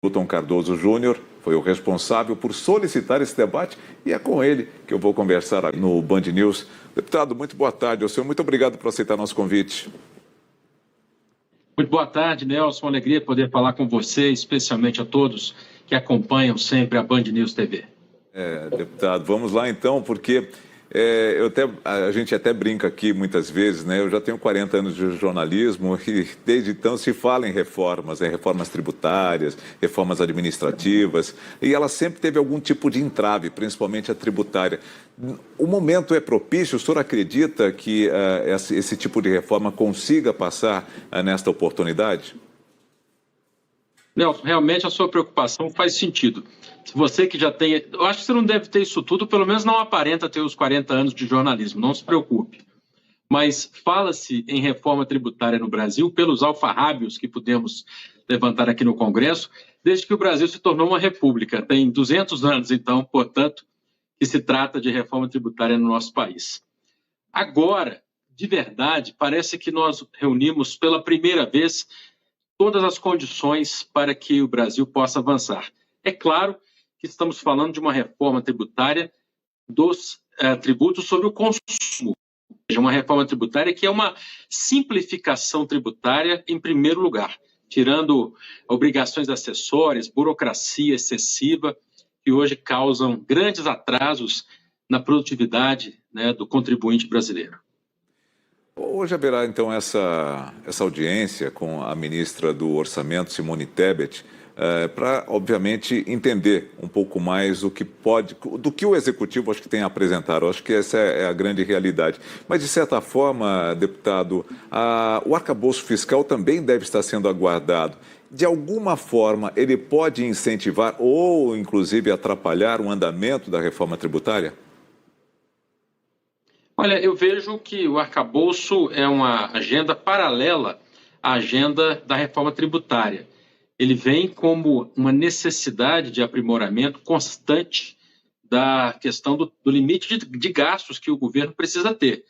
Hilton Cardoso Júnior foi o responsável por solicitar esse debate e é com ele que eu vou conversar no Band News. Deputado, muito boa tarde ao senhor. Muito obrigado por aceitar nosso convite. Muito boa tarde, Nelson. Uma alegria poder falar com você, especialmente a todos que acompanham sempre a Band News TV. Deputado, vamos lá então, porque a gente até brinca aqui muitas vezes, né? Eu já tenho 40 anos de jornalismo e desde então se fala em reformas, reformas tributárias, reformas administrativas, e ela sempre teve algum tipo de entrave, principalmente a tributária. O momento é propício? O senhor acredita que esse tipo de reforma consiga passar nesta oportunidade? Nelson, realmente a sua preocupação faz sentido. Se você que já tem... Eu acho que você não deve ter isso tudo, pelo menos não aparenta ter os 40 anos de jornalismo, não se preocupe. Mas fala-se em reforma tributária no Brasil pelos alfarrábios que pudemos levantar aqui no Congresso, desde que o Brasil se tornou uma república. Tem 200 anos, então, portanto, que se trata de reforma tributária no nosso país. Agora, de verdade, parece que nós reunimos pela primeira vez todas as condições para que o Brasil possa avançar. É claro que estamos falando de uma reforma tributária dos tributos sobre o consumo, ou seja, uma reforma tributária que é uma simplificação tributária em primeiro lugar, tirando obrigações acessórias, burocracia excessiva, que hoje causam grandes atrasos na produtividade, né, do contribuinte brasileiro. Hoje haverá, então, essa audiência com a ministra do Orçamento, Simone Tebet, para, obviamente, entender um pouco mais do que o Executivo acho que tem a apresentar. Eu acho que essa é a grande realidade. Mas, de certa forma, deputado, o arcabouço fiscal também deve estar sendo aguardado. De alguma forma, ele pode incentivar ou, inclusive, atrapalhar o andamento da reforma tributária? Olha, eu vejo que o arcabouço é uma agenda paralela à agenda da reforma tributária. Ele vem como uma necessidade de aprimoramento constante da questão do limite de gastos que o governo precisa ter.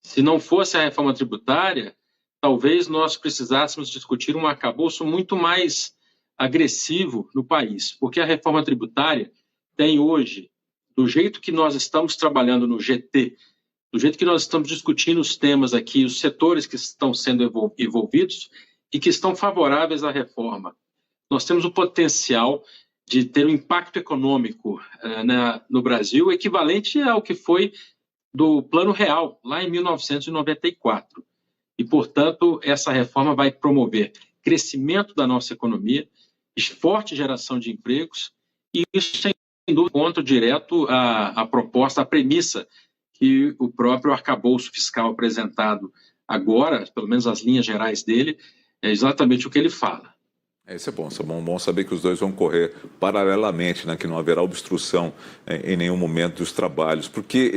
Se não fosse a reforma tributária, talvez nós precisássemos discutir um arcabouço muito mais agressivo no país, porque a reforma tributária tem hoje, do jeito que nós estamos trabalhando no GT, do jeito que nós estamos discutindo os temas aqui, os setores que estão sendo envolvidos e que estão favoráveis à reforma, nós temos o potencial de ter um impacto econômico no Brasil equivalente ao que foi do Plano Real, lá em 1994. E, portanto, essa reforma vai promover crescimento da nossa economia, forte geração de empregos, e isso, sem dúvida, contra direto a proposta, a premissa que o próprio arcabouço fiscal apresentado agora, pelo menos as linhas gerais dele, é exatamente o que ele fala. Isso é bom saber que os dois vão correr paralelamente, né, que não haverá obstrução em nenhum momento dos trabalhos, porque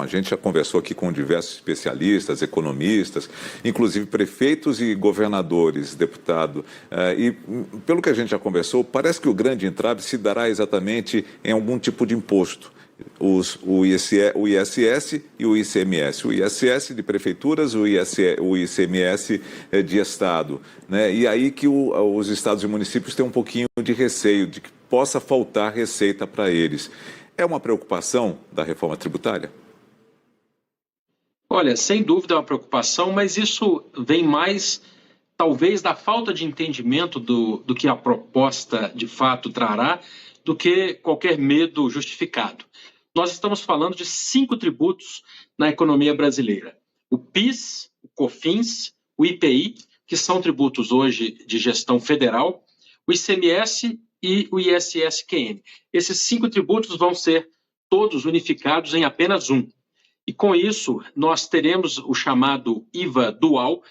a gente já conversou aqui com diversos especialistas, economistas, inclusive prefeitos e governadores, deputado, e pelo que a gente já conversou, parece que o grande entrave se dará exatamente em algum tipo de imposto. O ISS e o ICMS. O ISS de prefeituras, o ICMS de Estado. Né? E aí que os estados e municípios têm um pouquinho de receio de que possa faltar receita para eles. É uma preocupação da reforma tributária? Olha, sem dúvida é uma preocupação, mas isso vem mais, talvez, da falta de entendimento do que a proposta de fato trará, do que qualquer medo justificado. Nós estamos falando de 5 tributos na economia brasileira. O PIS, o COFINS, o IPI, que são tributos hoje de gestão federal, o ICMS e o ISSQN. Esses 5 tributos vão ser todos unificados em apenas um. E com isso, nós teremos o chamado IVA dual,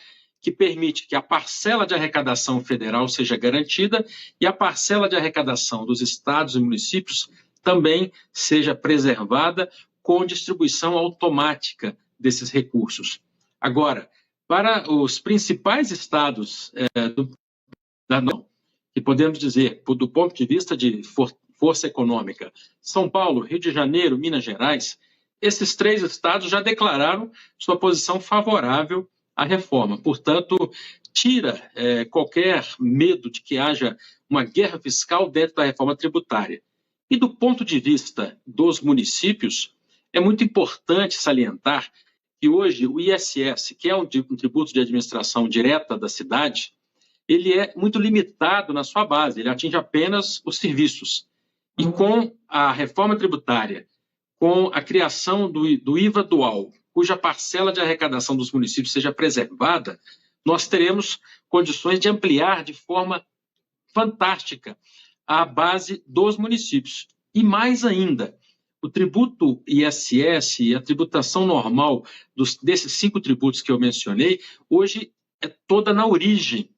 que permite que a parcela de arrecadação federal seja garantida e a parcela de arrecadação dos estados e municípios também seja preservada com distribuição automática desses recursos. Agora, para os principais estados que podemos dizer, do ponto de vista de força econômica, São Paulo, Rio de Janeiro, Minas Gerais, esses 3 estados já declararam sua posição favorável à reforma. Portanto, tira qualquer medo de que haja uma guerra fiscal dentro da reforma tributária. E do ponto de vista dos municípios, é muito importante salientar que hoje o ISS, que é um tributo de administração direta da cidade, ele é muito limitado na sua base, ele atinge apenas os serviços. E com a reforma tributária, com a criação do IVA dual, cuja parcela de arrecadação dos municípios seja preservada, nós teremos condições de ampliar de forma fantástica a base dos municípios. E mais ainda, o tributo ISS e a tributação normal desses 5 tributos que eu mencionei, hoje é toda na origem,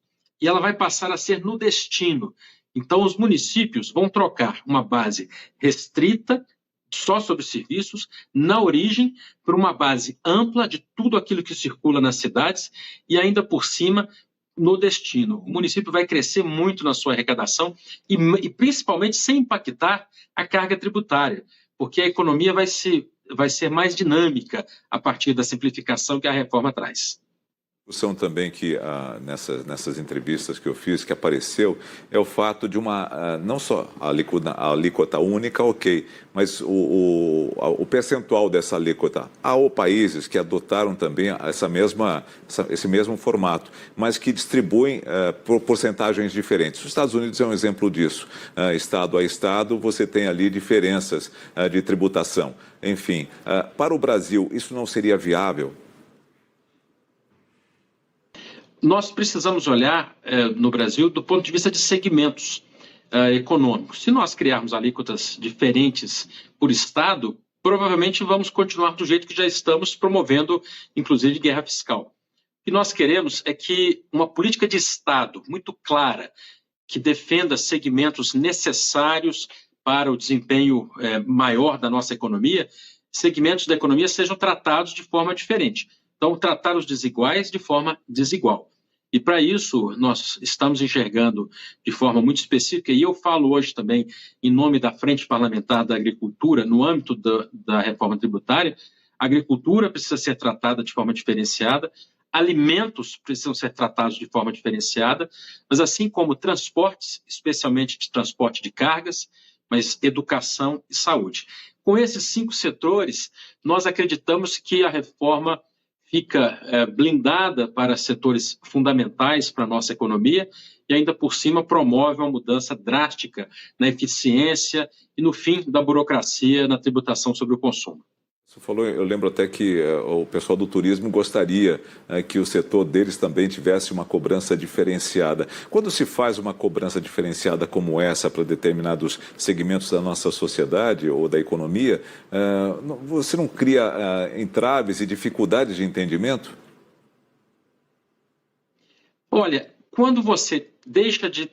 e ela vai passar a ser no destino. Então, os municípios vão trocar uma base restrita, só sobre serviços, na origem, para uma base ampla de tudo aquilo que circula nas cidades e ainda por cima no destino. O município vai crescer muito na sua arrecadação e principalmente sem impactar a carga tributária, porque a economia vai ser mais dinâmica a partir da simplificação que a reforma traz. Discussão também que nessas entrevistas que eu fiz, que apareceu, é o fato de não só a alíquota única, ok, mas o percentual dessa alíquota. Há países que adotaram também esse mesmo formato, mas que distribuem por porcentagens diferentes. Os Estados Unidos é um exemplo disso. Estado a estado, você tem ali diferenças de tributação. Enfim, para o Brasil, isso não seria viável? Nós precisamos olhar no Brasil do ponto de vista de segmentos econômicos. Se nós criarmos alíquotas diferentes por estado, provavelmente vamos continuar do jeito que já estamos promovendo, inclusive, guerra fiscal. O que nós queremos é que uma política de Estado muito clara, que defenda segmentos necessários para o desempenho maior da nossa economia, segmentos da economia sejam tratados de forma diferente. Então, tratar os desiguais de forma desigual. E, para isso, nós estamos enxergando de forma muito específica, e eu falo hoje também em nome da Frente Parlamentar da Agricultura, no âmbito da reforma tributária, a agricultura precisa ser tratada de forma diferenciada, alimentos precisam ser tratados de forma diferenciada, mas assim como transportes, especialmente de transporte de cargas, mas educação e saúde. Com esses 5 setores, nós acreditamos que a reforma fica blindada para setores fundamentais para a nossa economia e ainda por cima promove uma mudança drástica na eficiência e no fim da burocracia na tributação sobre o consumo. Você falou, eu lembro até que o pessoal do turismo gostaria que o setor deles também tivesse uma cobrança diferenciada. Quando se faz uma cobrança diferenciada como essa para determinados segmentos da nossa sociedade ou da economia, você não cria entraves e dificuldades de entendimento? Olha, quando você deixa de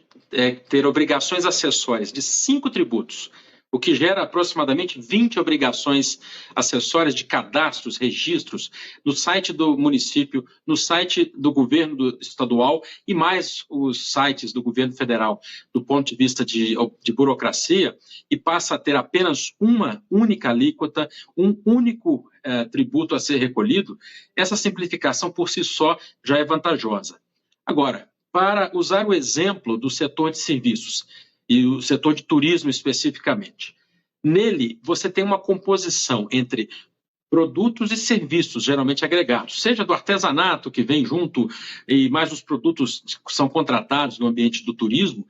ter obrigações acessórias de 5 tributos, o que gera aproximadamente 20 obrigações acessórias de cadastros, registros, no site do município, no site do governo estadual e mais os sites do governo federal, do ponto de vista de burocracia, e passa a ter apenas uma única alíquota, um único tributo a ser recolhido, essa simplificação por si só já é vantajosa. Agora, para usar o exemplo do setor de serviços, e o setor de turismo especificamente. Nele, você tem uma composição entre produtos e serviços, geralmente agregados, seja do artesanato que vem junto, e mais os produtos que são contratados no ambiente do turismo.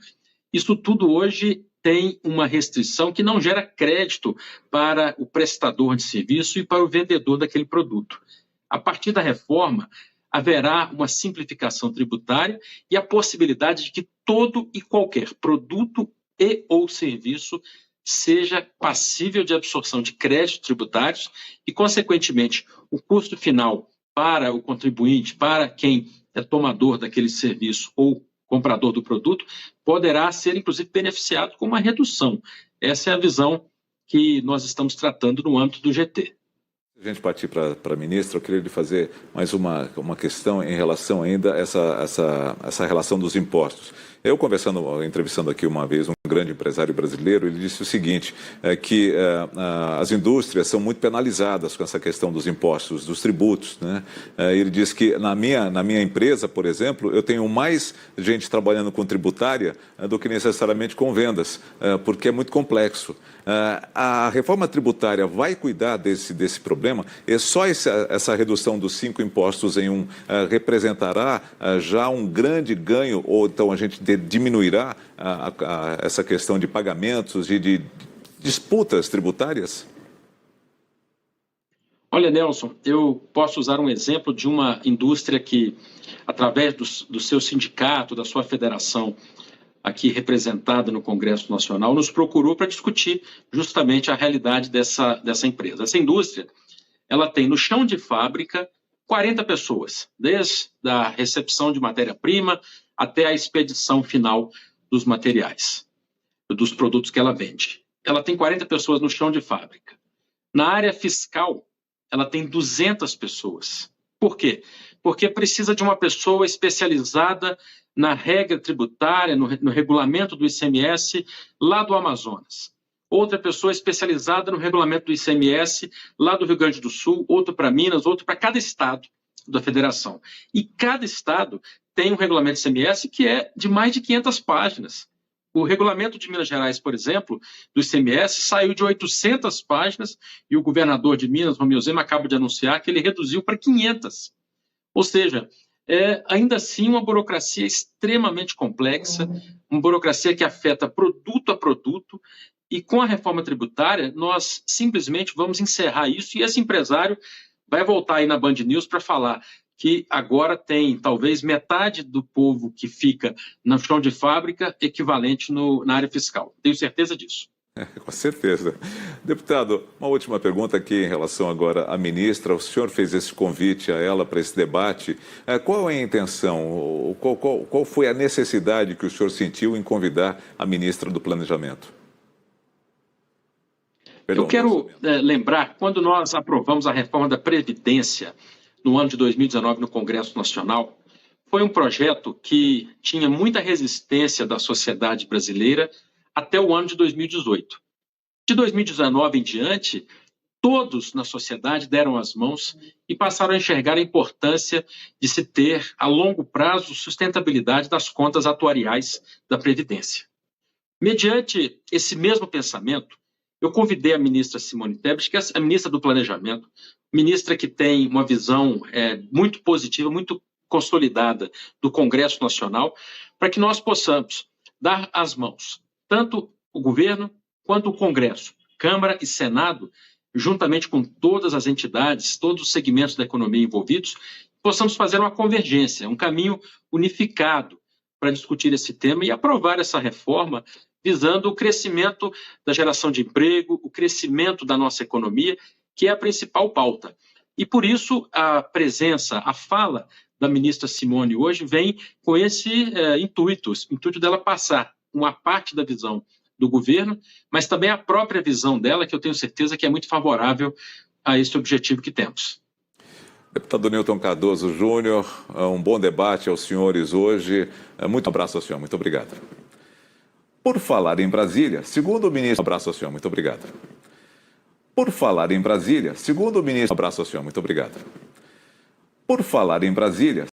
Isso tudo hoje tem uma restrição que não gera crédito para o prestador de serviço e para o vendedor daquele produto. A partir da reforma, haverá uma simplificação tributária e a possibilidade de que todo e qualquer produto e ou serviço seja passível de absorção de créditos tributários e, consequentemente, o custo final para o contribuinte, para quem é tomador daquele serviço ou comprador do produto, poderá ser, inclusive, beneficiado com uma redução. Essa é a visão que nós estamos tratando no âmbito do GT. Se a gente partir para a ministra, eu queria lhe fazer mais uma questão em relação ainda a essa relação dos impostos. Eu entrevistando aqui uma vez um grande empresário brasileiro, ele disse o seguinte, que as indústrias são muito penalizadas com essa questão dos impostos, dos tributos, né? Ele disse que na minha empresa, por exemplo, eu tenho mais gente trabalhando com tributária do que necessariamente com vendas, porque é muito complexo. A reforma tributária vai cuidar desse problema? E só essa redução dos 5 impostos em um representará já um grande ganho, ou então a gente diminuirá essa questão de pagamentos e de disputas tributárias? Olha, Nelson, eu posso usar um exemplo de uma indústria que, através do seu sindicato, da sua federação, aqui representada no Congresso Nacional, nos procurou para discutir justamente a realidade dessa empresa. Essa indústria, ela tem no chão de fábrica 40 pessoas, desde a recepção de matéria-prima até a expedição final dos materiais, dos produtos que ela vende. Ela tem 40 pessoas no chão de fábrica. Na área fiscal, ela tem 200 pessoas. Por quê? Porque precisa de uma pessoa especializada na regra tributária, no regulamento do ICMS lá do Amazonas. Outra pessoa especializada no regulamento do ICMS lá do Rio Grande do Sul, outro para Minas, outro para cada estado da federação. E cada estado tem um regulamento do ICMS que é de mais de 500 páginas. O regulamento de Minas Gerais, por exemplo, do ICMS, saiu de 800 páginas e o governador de Minas, Romeu Zema, acaba de anunciar que ele reduziu para 500. Ou seja, ainda assim uma burocracia extremamente complexa, uma burocracia que afeta produto a produto, e com a reforma tributária nós simplesmente vamos encerrar isso e esse empresário vai voltar aí na Band News para falar que agora tem talvez metade do povo que fica no chão de fábrica equivalente na área fiscal. Tenho certeza disso. Com certeza. Deputado, uma última pergunta aqui em relação agora à ministra. O senhor fez esse convite a ela para esse debate. Qual é a intenção? Qual foi a necessidade que o senhor sentiu em convidar a ministra do Planejamento? Eu quero lembrar, quando nós aprovamos a reforma da Previdência no ano de 2019 no Congresso Nacional, foi um projeto que tinha muita resistência da sociedade brasileira até o ano de 2018. De 2019 em diante, todos na sociedade deram as mãos e passaram a enxergar a importância de se ter, a longo prazo, sustentabilidade das contas atuariais da Previdência. Mediante esse mesmo pensamento, eu convidei a ministra Simone Tebet, que é a ministra do Planejamento, ministra que tem uma visão muito positiva, muito consolidada do Congresso Nacional, para que nós possamos dar as mãos, tanto o governo quanto o Congresso, Câmara e Senado, juntamente com todas as entidades, todos os segmentos da economia envolvidos, possamos fazer uma convergência, um caminho unificado para discutir esse tema e aprovar essa reforma visando o crescimento da geração de emprego, o crescimento da nossa economia, que é a principal pauta. E por isso a presença, a fala da ministra Simone hoje vem com esse intuito, o intuito dela passar uma parte da visão do governo, mas também a própria visão dela, que eu tenho certeza que é muito favorável a esse objetivo que temos. Deputado Newton Cardoso Júnior, um bom debate aos senhores hoje. Muito abraço ao senhor, muito obrigado. Por falar em Brasília, segundo o ministro... Abraço ao senhor, muito obrigado. Por falar em Brasília, segundo o ministro... Abraço ao senhor, muito obrigado. Por falar em Brasília...